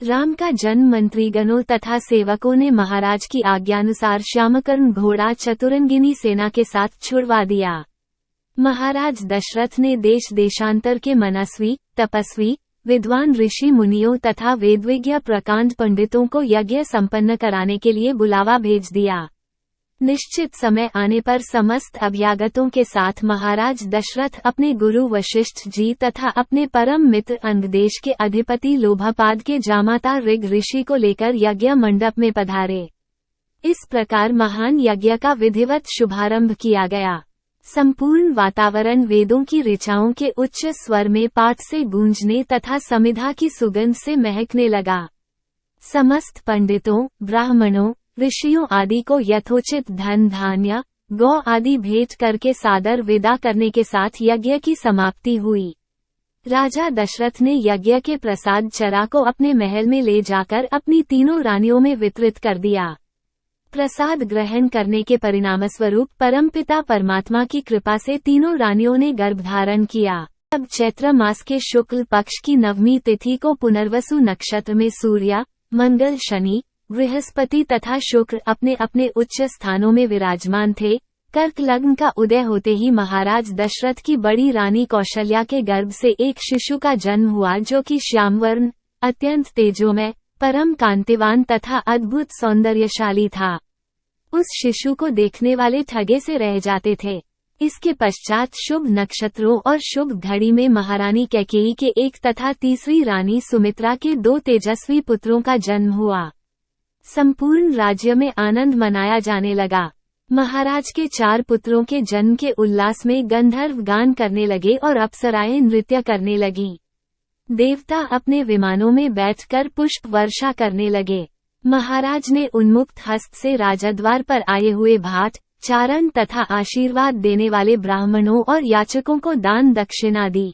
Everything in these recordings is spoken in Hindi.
राम का जन्म मंत्रीगणों तथा सेवकों ने महाराज की आज्ञानुसार श्यामकर्ण घोड़ा चतुरंगिनी सेना के साथ छुड़वा दिया। महाराज दशरथ ने देश देशांतर के मनस्वी, तपस्वी, विद्वान ऋषि मुनियों तथा वेदविज्ञ प्रकांड पंडितों को यज्ञ संपन्न कराने के लिए बुलावा भेज दिया। निश्चित समय आने पर समस्त अभ्यागतों के साथ महाराज दशरथ अपने गुरु वशिष्ठ जी तथा अपने परम मित्र अंगदेश के अधिपति लोभापाद के जामाता ऋग ऋषि को लेकर यज्ञ मंडप में पधारे। इस प्रकार महान यज्ञ का विधिवत शुभारंभ किया गया। संपूर्ण वातावरण वेदों की ऋचाओं के उच्च स्वर में पाठ से गूंजने तथा समिधा की सुगंध से महकने लगा। समस्त पंडितों, ब्राह्मणों, ऋषियों आदि को यथोचित धन धान्य, गौ आदि भेंट करके सादर विदा करने के साथ यज्ञ की समाप्ति हुई। राजा दशरथ ने यज्ञ के प्रसाद चरा को अपने महल में ले जाकर अपनी तीनों रानियों में वितरित कर दिया। प्रसाद ग्रहण करने के परिणामस्वरूप परमपिता परमात्मा की कृपा से तीनों रानियों ने गर्भधारण किया। अब चैत्र मास के शुक्ल पक्ष की नवमी तिथि को पुनर्वसु नक्षत्र में सूर्य, मंगल, शनि, बृहस्पति तथा शुक्र अपने अपने उच्च स्थानों में विराजमान थे। कर्क लग्न का उदय होते ही महाराज दशरथ की बड़ी रानी कौशल्या के गर्भ से एक शिशु का जन्म हुआ जो कि श्यामवर्ण, अत्यंत तेजोमय, परम कांतिवान तथा अद्भुत सौंदर्यशाली था। उस शिशु को देखने वाले ठगे से रह जाते थे। इसके पश्चात शुभ नक्षत्रों और शुभ घड़ी में महारानी कैकेयी के एक तथा तीसरी रानी सुमित्रा के 2 तेजस्वी पुत्रों का जन्म हुआ। संपूर्ण राज्य में आनंद मनाया जाने लगा। महाराज के 4 पुत्रों के जन्म के उल्लास में गंधर्व गान करने लगे और अप्सराएं नृत्य करने लगीं। देवता अपने विमानों में बैठकर पुष्प वर्षा करने लगे। महाराज ने उन्मुक्त हस्त से राजद्वार पर आए हुए भाट, चारण तथा आशीर्वाद देने वाले ब्राह्मणों और याचकों को दान दक्षिणा दी।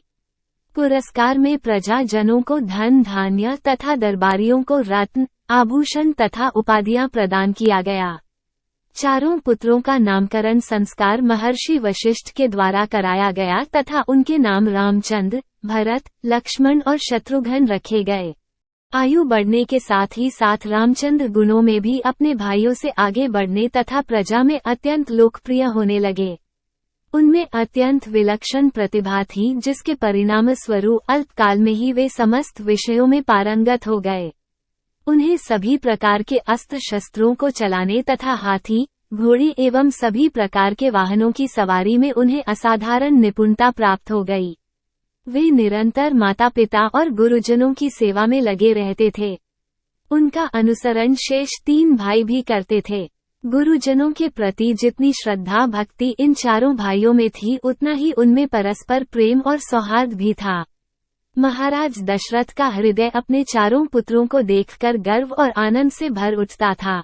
पुरस्कार में प्रजाजनों को धन धान्य तथा दरबारियों को रत्न, आभूषण तथा उपाधियां प्रदान किया गया। चारों पुत्रों का नामकरण संस्कार महर्षि वशिष्ठ के द्वारा कराया गया तथा उनके नाम रामचंद्र, भरत, लक्ष्मण और शत्रुघ्न रखे गए। आयु बढ़ने के साथ ही साथ रामचंद्र गुणों में भी अपने भाइयों से आगे बढ़ने तथा प्रजा में अत्यंत लोकप्रिय होने लगे। उनमें अत्यंत विलक्षण प्रतिभा थी जिसके परिणाम स्वरूप अल्पकाल में ही वे समस्त विषयों में पारंगत हो गए। उन्हें सभी प्रकार के अस्त्र शस्त्रों को चलाने तथा हाथी, घोड़ी एवं सभी प्रकार के वाहनों की सवारी में उन्हें असाधारण निपुणता प्राप्त हो गई। वे निरंतर माता पिता और गुरुजनों की सेवा में लगे रहते थे। उनका अनुसरण शेष 3 भाई भी करते थे। गुरुजनों के प्रति जितनी श्रद्धा भक्ति इन चारों भाइयों में थी उतना ही उनमें परस्पर प्रेम और सौहार्द भी था। महाराज दशरथ का हृदय अपने चारों पुत्रों को देखकर गर्व और आनंद से भर उठता था।